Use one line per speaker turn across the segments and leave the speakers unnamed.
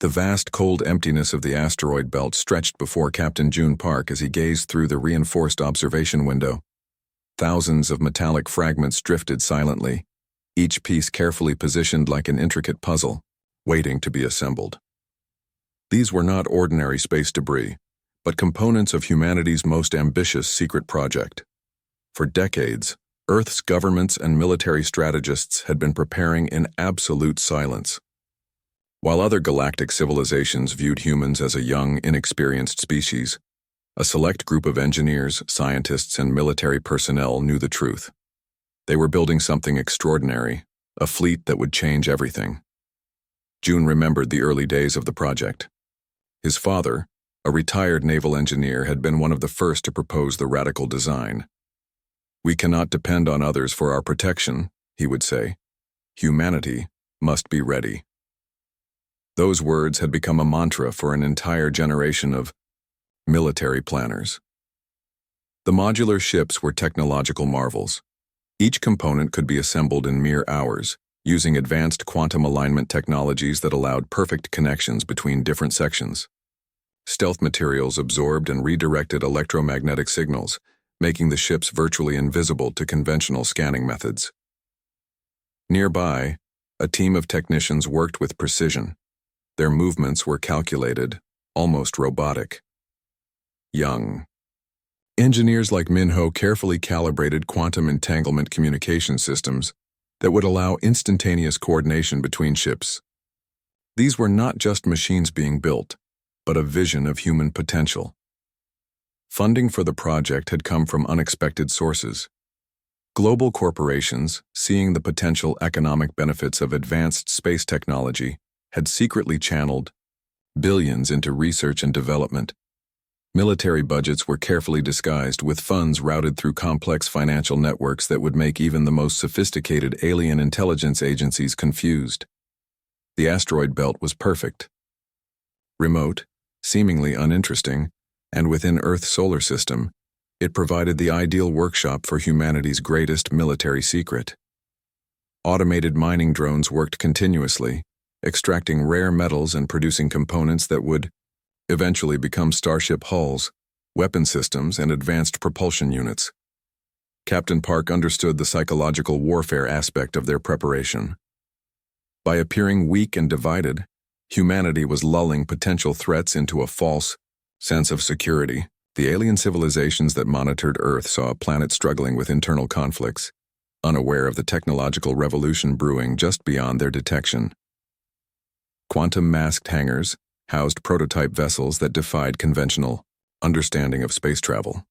The vast, cold emptiness of the asteroid belt stretched before Captain June Park as he gazed through the reinforced observation window. Thousands of metallic fragments drifted silently, each piece carefully positioned like an intricate puzzle, waiting to be assembled. These were not ordinary space debris, but components of humanity's most ambitious secret project. For decades, Earth's governments and military strategists had been preparing in absolute silence. While other galactic civilizations viewed humans as a young, inexperienced species, a select group of engineers, scientists, and military personnel knew the truth. They were building something extraordinary, a fleet that would change everything. June remembered the early days of the project. His father, a retired naval engineer, had been one of the first to propose the radical design. "We cannot depend on others for our protection," he would say. "Humanity must be ready." Those words had become a mantra for an entire generation of military planners. The modular ships were technological marvels. Each component could be assembled in mere hours, using advanced quantum alignment technologies that allowed perfect connections between different sections. Stealth materials absorbed and redirected electromagnetic signals, making the ships virtually invisible to conventional scanning methods. Nearby, a team of technicians worked with precision. Their movements were calculated, almost robotic. Young engineers like Minho carefully calibrated quantum entanglement communication systems that would allow instantaneous coordination between ships. These were not just machines being built, but a vision of human potential. Funding for the project had come from unexpected sources. Global corporations, seeing the potential economic benefits of advanced space technology, had secretly channeled billions into research and development. Military budgets were carefully disguised, with funds routed through complex financial networks that would make even the most sophisticated alien intelligence agencies confused. The asteroid belt was perfect. Remote, seemingly uninteresting, and within Earth's solar system, it provided the ideal workshop for humanity's greatest military secret. Automated mining drones worked continuously, extracting rare metals and producing components that would eventually become starship hulls, weapon systems, and advanced propulsion units. Captain Park understood the psychological warfare aspect of their preparation. By appearing weak and divided, humanity was lulling potential threats into a false sense of security. The alien civilizations that monitored Earth saw a planet struggling with internal conflicts, unaware of the technological revolution brewing just beyond their detection. Quantum-masked hangars housed prototype vessels that defied conventional understanding of space travel.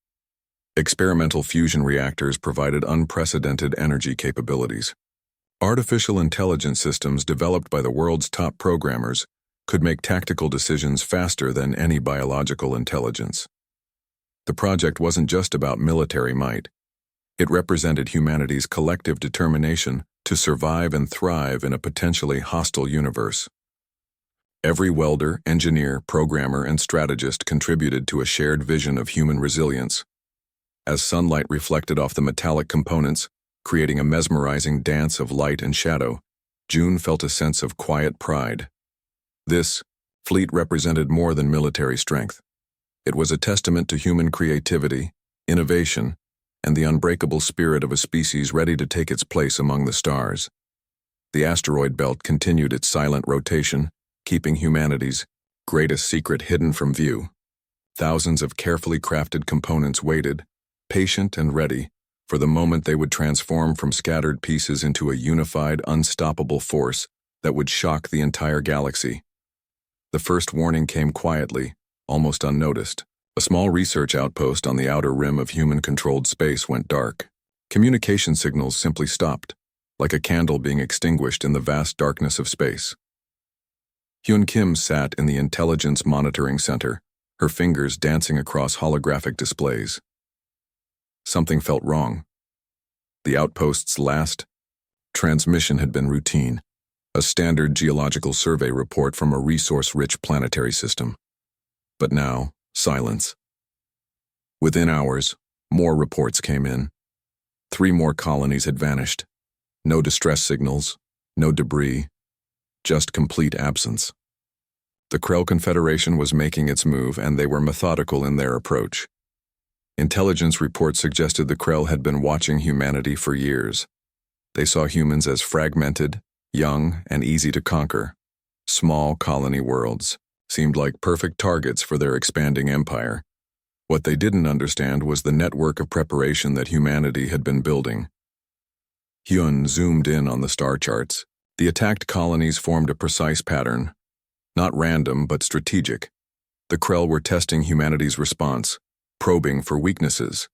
Experimental fusion reactors provided unprecedented energy capabilities. Artificial intelligence systems developed by the world's top programmers could make tactical decisions faster than any biological intelligence. The project wasn't just about military might. It represented humanity's collective determination to survive and thrive in a potentially hostile universe. Every welder, engineer, programmer, and strategist contributed to a shared vision of human resilience. As sunlight reflected off the metallic components, creating a mesmerizing dance of light and shadow, June felt a sense of quiet pride. This fleet represented more than military strength. It was a testament to human creativity, innovation, and the unbreakable spirit of a species ready to take its place among the stars. The asteroid belt continued its silent rotation, keeping humanity's greatest secret hidden from view. Thousands of carefully crafted components waited, patient and ready, for the moment they would transform from scattered pieces into a unified, unstoppable force that would shock the entire galaxy. The first warning came quietly, almost unnoticed. A small research outpost on the outer rim of human-controlled space went dark. Communication signals simply stopped, like a candle being extinguished in the vast darkness of space. Hyun Kim sat in the Intelligence Monitoring Center, her fingers dancing across holographic displays. Something felt wrong. The outpost's last transmission had been routine, a standard geological survey report from a resource-rich planetary system. But now, silence. Within hours, more reports came in. 3 more colonies had vanished. No distress signals, no debris, just complete absence. The Krell Confederation was making its move, and they were methodical in their approach. Intelligence reports suggested the Krell had been watching humanity for years. They saw humans as fragmented, young, and easy to conquer. Small colony worlds seemed like perfect targets for their expanding empire. What they didn't understand was the network of preparation that humanity had been building. Hyun zoomed in on the star charts. The attacked colonies formed a precise pattern. Not random, but strategic. The Krell were testing humanity's response, probing for weaknesses.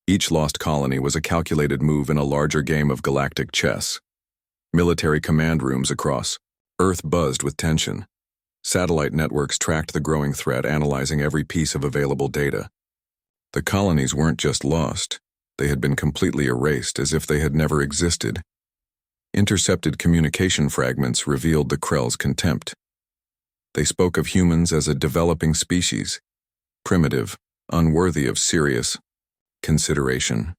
Each lost colony was a calculated move in a larger game of galactic chess. Military command rooms across Earth buzzed with tension. Satellite networks tracked the growing threat, analyzing every piece of available data. The colonies weren't just lost. They had been completely erased, as if they had never existed. Intercepted communication fragments revealed the Krell's contempt. They spoke of humans as a developing species, primitive, unworthy of serious consideration.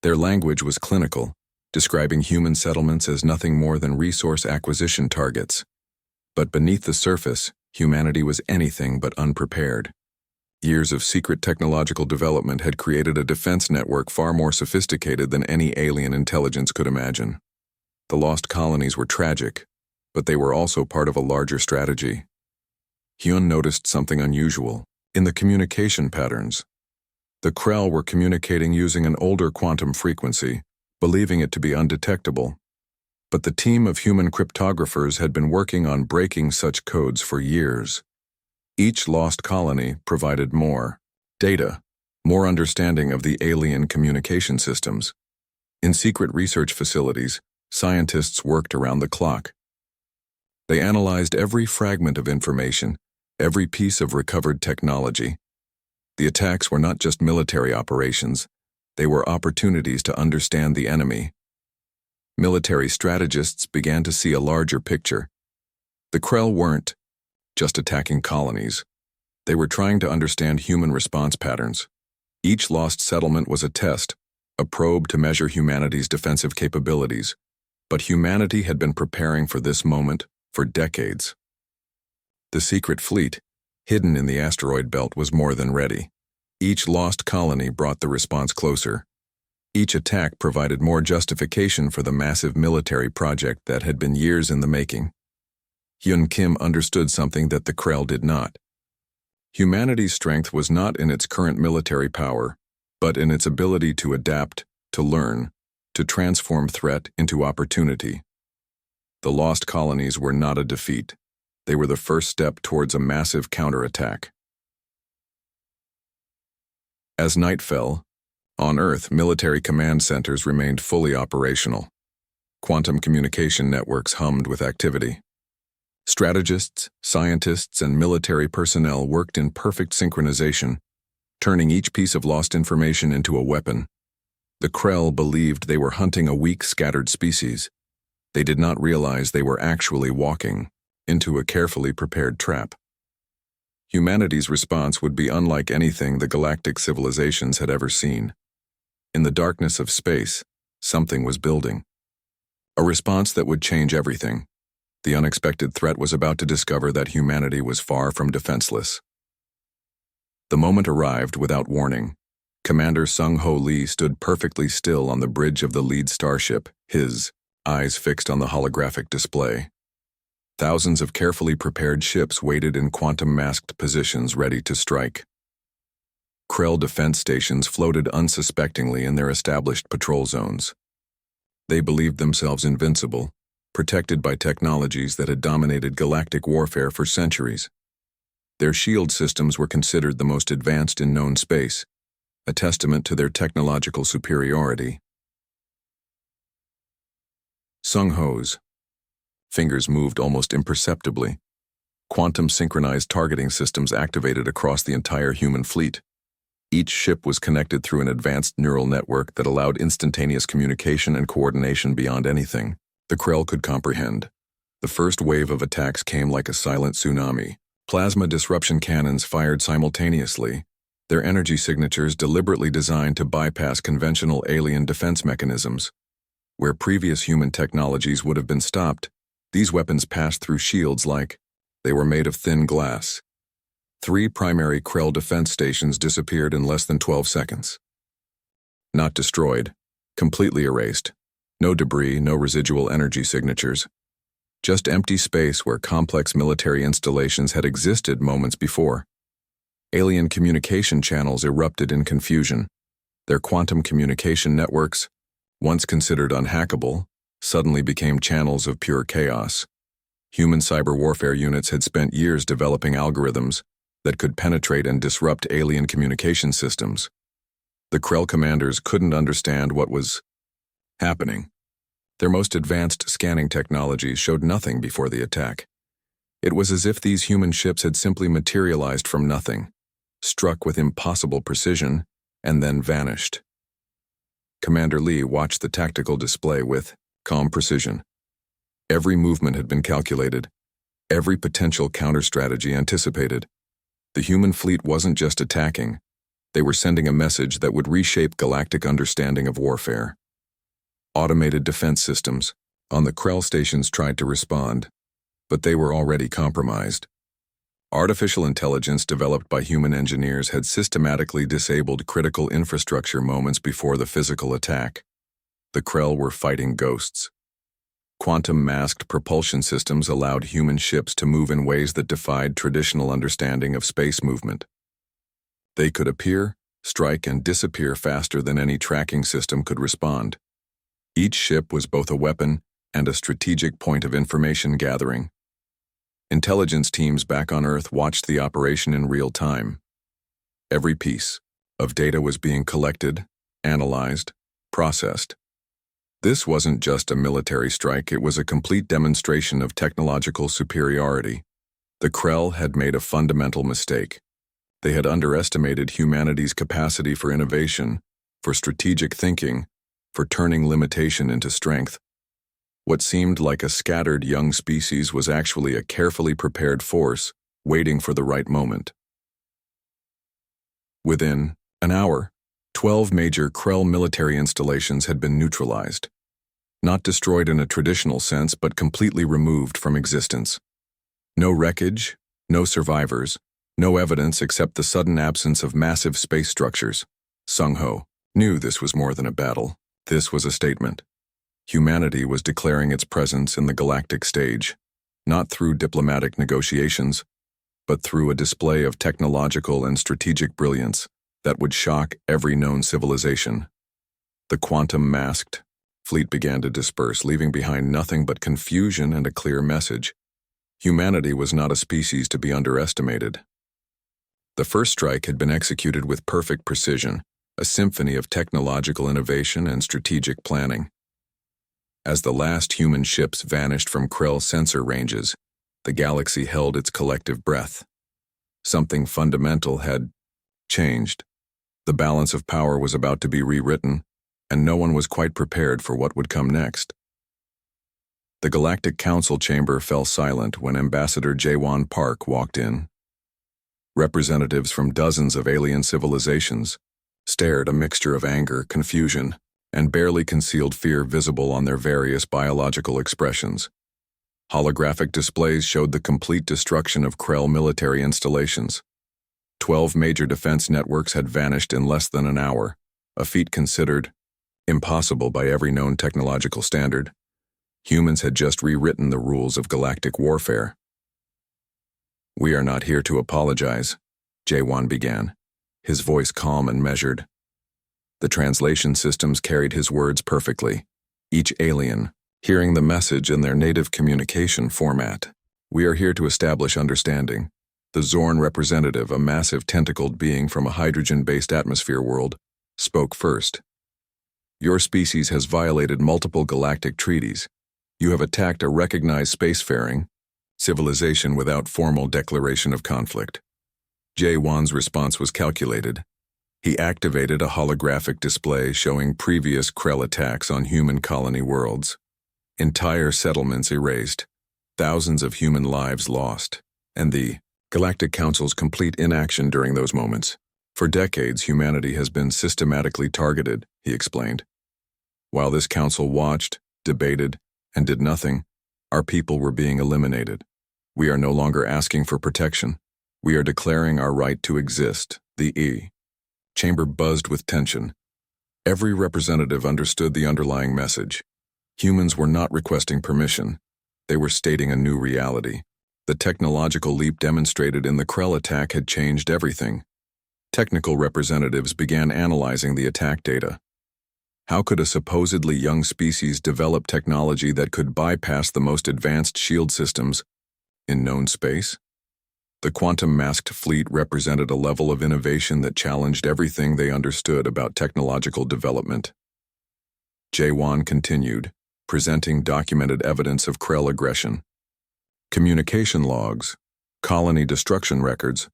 Their language was clinical, describing human settlements as nothing more than resource acquisition targets. But beneath the surface, humanity was anything but unprepared. Years of secret technological development had created a defense network far more sophisticated than any alien intelligence could imagine. The lost colonies were tragic, but they were also part of a larger strategy. Hyun noticed something unusual in the communication patterns. The Krell were communicating using an older quantum frequency, believing it to be undetectable. But the team of human cryptographers had been working on breaking such codes for years. Each lost colony provided more data, more understanding of the alien communication systems. In secret research facilities, scientists worked around the clock. They analyzed every fragment of information, every piece of recovered technology. The attacks were not just military operations, they were opportunities to understand the enemy. Military strategists began to see a larger picture. The Krell weren't just attacking colonies. They were trying to understand human response patterns. Each lost settlement was a test, a probe to measure humanity's defensive capabilities. But humanity had been preparing for this moment for decades. The secret fleet, hidden in the asteroid belt, was more than ready. Each lost colony brought the response closer. Each attack provided more justification for the massive military project that had been years in the making. Hyun Kim understood something that the Krell did not. Humanity's strength was not in its current military power, but in its ability to adapt, to learn, to transform threat into opportunity. The lost colonies were not a defeat. They were the first step towards a massive counterattack. As night fell, on Earth, military command centers remained fully operational. Quantum communication networks hummed with activity. Strategists, scientists, and military personnel worked in perfect synchronization, turning each piece of lost information into a weapon. The Krell believed they were hunting a weak, scattered species. They did not realize they were actually walking into a carefully prepared trap. Humanity's response would be unlike anything the galactic civilizations had ever seen. In the darkness of space, something was building. A response that would change everything. The unexpected threat was about to discover that humanity was far from defenseless. The moment arrived without warning. Commander Sung-Ho Lee stood perfectly still on the bridge of the lead starship, his eyes fixed on the holographic display. Thousands of carefully prepared ships waited in quantum-masked positions ready to strike. Krell defense stations floated unsuspectingly in their established patrol zones. They believed themselves invincible, protected by technologies that had dominated galactic warfare for centuries. Their shield systems were considered the most advanced in known space, a testament to their technological superiority. Sung-Ho's fingers moved almost imperceptibly. Quantum-synchronized targeting systems activated across the entire human fleet. Each ship was connected through an advanced neural network that allowed instantaneous communication and coordination beyond anything the Krell could comprehend. The first wave of attacks came like a silent tsunami. Plasma disruption cannons fired simultaneously, their energy signatures deliberately designed to bypass conventional alien defense mechanisms. Where previous human technologies would have been stopped, these weapons passed through shields like They were made of thin glass. 3 primary Krell defense stations disappeared in less than 12 seconds. Not destroyed, completely erased. No debris, no residual energy signatures. Just empty space where complex military installations had existed moments before. Alien communication channels erupted in confusion. Their quantum communication networks, once considered unhackable, suddenly became channels of pure chaos. Human cyber warfare units had spent years developing algorithms that could penetrate and disrupt alien communication systems. The Krell commanders couldn't understand what was happening. Their most advanced scanning technologies showed nothing before the attack. It was as if these human ships had simply materialized from nothing, struck with impossible precision, and then vanished. Commander Lee watched the tactical display with calm precision. Every movement had been calculated, every potential counter-strategy anticipated. The human fleet wasn't just attacking, they were sending a message that would reshape galactic understanding of warfare. Automated defense systems on the Krell stations tried to respond, but they were already compromised. Artificial intelligence developed by human engineers had systematically disabled critical infrastructure moments before the physical attack. The Krell were fighting ghosts. Quantum-masked propulsion systems allowed human ships to move in ways that defied traditional understanding of space movement. They could appear, strike, and disappear faster than any tracking system could respond. Each ship was both a weapon and a strategic point of information gathering. Intelligence teams back on Earth watched the operation in real time. Every piece of data was being collected, analyzed, processed. This wasn't just a military strike, it was a complete demonstration of technological superiority. The Krell had made a fundamental mistake. They had underestimated humanity's capacity for innovation, for strategic thinking, for turning limitation into strength. What seemed like a scattered young species was actually a carefully prepared force, waiting for the right moment. Within an hour, 12 major Krell military installations had been neutralized. Not destroyed in a traditional sense, but completely removed from existence. No wreckage, no survivors, no evidence except the sudden absence of massive space structures. Sung-Ho knew this was more than a battle. This was a statement. Humanity was declaring its presence in the galactic stage, not through diplomatic negotiations, but through a display of technological and strategic brilliance that would shock every known civilization. The quantum-masked fleet began to disperse, leaving behind nothing but confusion and a clear message. Humanity was not a species to be underestimated. The first strike had been executed with perfect precision, a symphony of technological innovation and strategic planning. As the last human ships vanished from Krell sensor ranges, the galaxy held its collective breath. Something fundamental had changed. The balance of power was about to be rewritten, and no one was quite prepared for what would come next. The Galactic Council chamber fell silent when Ambassador Jaewon Park walked in. Representatives from dozens of alien civilizations stared, a mixture of anger, confusion, and barely concealed fear visible on their various biological expressions. Holographic displays showed the complete destruction of Krell military installations. 12 major defense networks had vanished in less than an hour, a feat considered impossible by every known technological standard. Humans had just rewritten the rules of galactic warfare. "We are not here to apologize," Jaewon began, his voice calm and measured. The translation systems carried his words perfectly, each alien hearing the message in their native communication format. "We are here to establish understanding." The Zorn representative, a massive tentacled being from a hydrogen-based atmosphere world, spoke first. "Your species has violated multiple galactic treaties. You have attacked a recognized spacefaring civilization without formal declaration of conflict." Jaewon's response was calculated. He activated a holographic display showing previous Krell attacks on human colony worlds. Entire settlements erased, thousands of human lives lost, and the Galactic Council's complete inaction during those moments. "For decades, humanity has been systematically targeted," he explained. "While this council watched, debated, and did nothing, our people were being eliminated. We are no longer asking for protection. We are declaring our right to exist, the E. Chamber buzzed with tension. Every representative understood the underlying message. Humans were not requesting permission. They were stating a new reality. The technological leap demonstrated in the Krell attack had changed everything. Technical representatives began analyzing the attack data. How could a supposedly young species develop technology that could bypass the most advanced shield systems in known space? The quantum-masked fleet represented a level of innovation that challenged everything they understood about technological development. Jaewon continued, presenting documented evidence of Krell aggression. Communication logs, colony destruction records,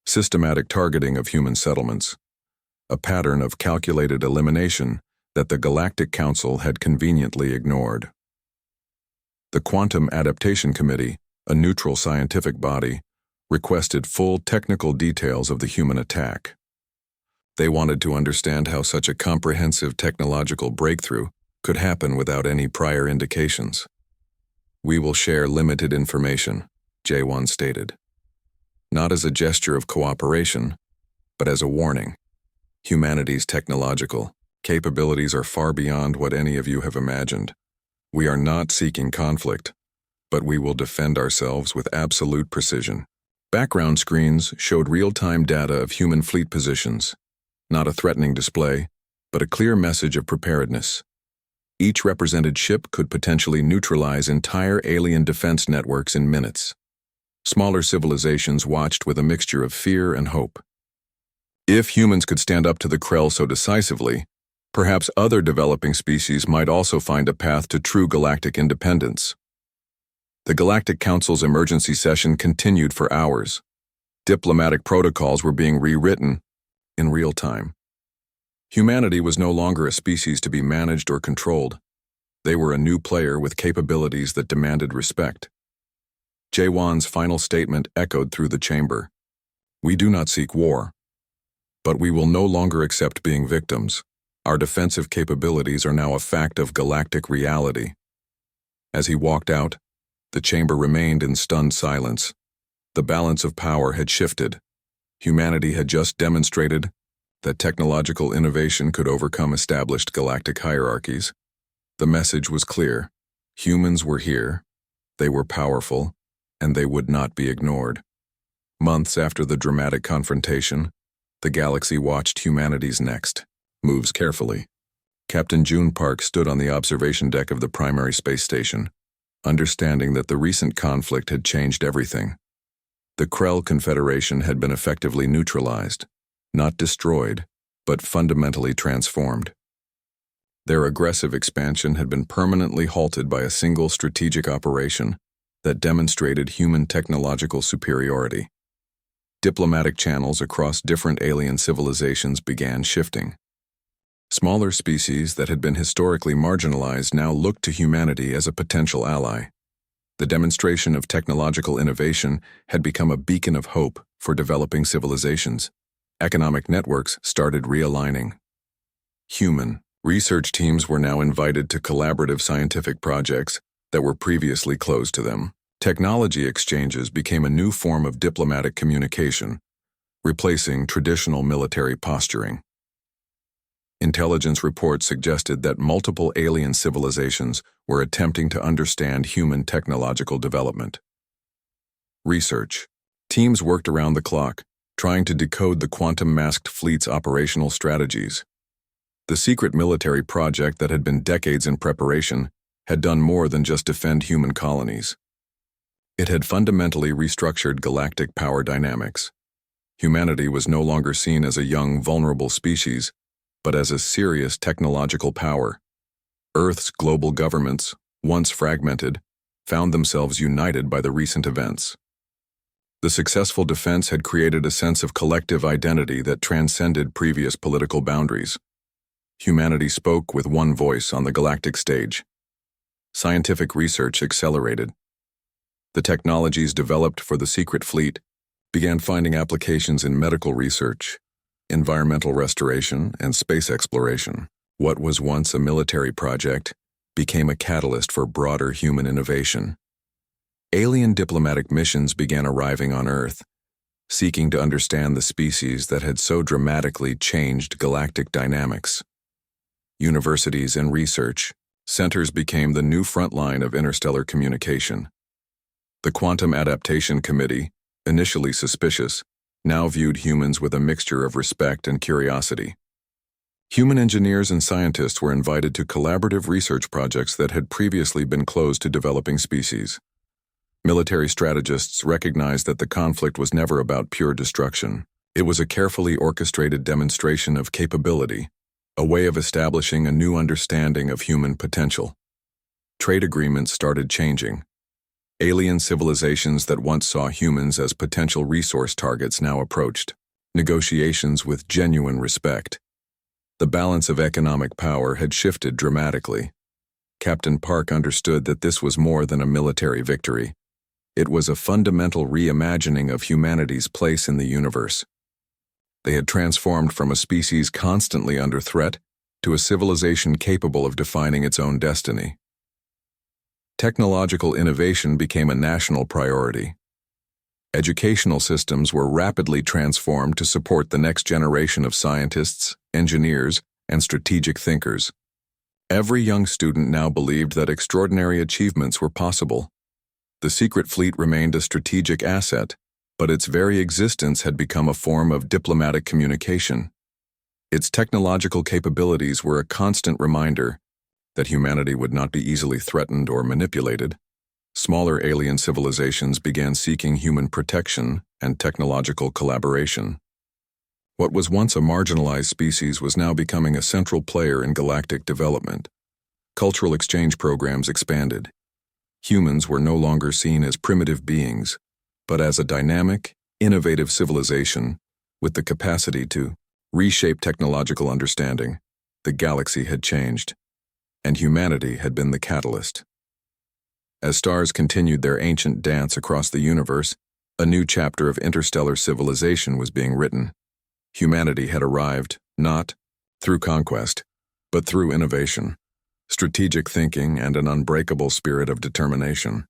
systematic targeting of human settlements, a pattern of calculated elimination that the Galactic Council had conveniently ignored. The Quantum Adaptation Committee, a neutral scientific body, requested full technical details of the human attack. They wanted to understand how such a comprehensive technological breakthrough could happen without any prior indications. We will share limited information, Jaewon stated. Not as a gesture of cooperation, but as a warning. Humanity's technological capabilities are far beyond what any of you have imagined. We are not seeking conflict, but we will defend ourselves with absolute precision. Background screens showed real-time data of human fleet positions, not a threatening display, but a clear message of preparedness. Each represented ship could potentially neutralize entire alien defense networks in minutes. Smaller civilizations watched with a mixture of fear and hope. If humans could stand up to the Krell so decisively, perhaps other developing species might also find a path to true galactic independence. The Galactic Council's emergency session continued for hours. Diplomatic protocols were being rewritten in real time. Humanity was no longer a species to be managed or controlled. They were a new player with capabilities that demanded respect. Jaewon's final statement echoed through the chamber. We do not seek war, but we will no longer accept being victims. Our defensive capabilities are now a fact of galactic reality. As he walked out, the chamber remained in stunned silence. The balance of power had shifted. Humanity had just demonstrated that technological innovation could overcome established galactic hierarchies. The message was clear. Humans were here, they were powerful, and they would not be ignored. Months after the dramatic confrontation, the galaxy watched humanity's next moves carefully. Captain June Park stood on the observation deck of the primary space station, understanding that the recent conflict had changed everything. The Krell Confederation had been effectively neutralized, not destroyed, but fundamentally transformed. Their aggressive expansion had been permanently halted by a single strategic operation that demonstrated human technological superiority. Diplomatic channels across different alien civilizations began shifting. Smaller species that had been historically marginalized now looked to humanity as a potential ally. The demonstration of technological innovation had become a beacon of hope for developing civilizations. Economic networks started realigning. Human research teams were now invited to collaborative scientific projects that were previously closed to them. Technology exchanges became a new form of diplomatic communication, replacing traditional military posturing. Intelligence reports suggested that multiple alien civilizations were attempting to understand human technological development. Research teams worked around the clock, trying to decode the quantum-masked fleet's operational strategies. The secret military project that had been decades in preparation had done more than just defend human colonies. It had fundamentally restructured galactic power dynamics. Humanity was no longer seen as a young, vulnerable species, but as a serious technological power. Earth's global governments, once fragmented, found themselves united by the recent events. The successful defense had created a sense of collective identity that transcended previous political boundaries. Humanity spoke with one voice on the galactic stage. Scientific research accelerated. The technologies developed for the secret fleet began finding applications in medical research, environmental restoration, and space exploration. What was once a military project became a catalyst for broader human innovation. Alien diplomatic missions began arriving on Earth, seeking to understand the species that had so dramatically changed galactic dynamics. Universities and research centers became the new front line of interstellar communication. The Quantum Adaptation Committee, initially suspicious, now viewed humans with a mixture of respect and curiosity. Human engineers and scientists were invited to collaborative research projects that had previously been closed to developing species. Military strategists recognized that the conflict was never about pure destruction. It was a carefully orchestrated demonstration of capability, a way of establishing a new understanding of human potential. Trade agreements started changing. Alien civilizations that once saw humans as potential resource targets now approached negotiations with genuine respect. The balance of economic power had shifted dramatically. Captain Park understood that this was more than a military victory. It was a fundamental reimagining of humanity's place in the universe. They had transformed from a species constantly under threat to a civilization capable of defining its own destiny. Technological innovation became a national priority. Educational systems were rapidly transformed to support the next generation of scientists, engineers, and strategic thinkers. Every young student now believed that extraordinary achievements were possible. The secret fleet remained a strategic asset, but its very existence had become a form of diplomatic communication. Its technological capabilities were a constant reminder that humanity would not be easily threatened or manipulated. Smaller alien civilizations began seeking human protection and technological collaboration. What was once a marginalized species was now becoming a central player in galactic development. Cultural exchange programs expanded. Humans were no longer seen as primitive beings, but as a dynamic, innovative civilization with the capacity to reshape technological understanding. The galaxy had changed, and humanity had been the catalyst. As stars continued their ancient dance across the universe, a new chapter of interstellar civilization was being written. Humanity had arrived, not through conquest, but through innovation, strategic thinking, and an unbreakable spirit of determination.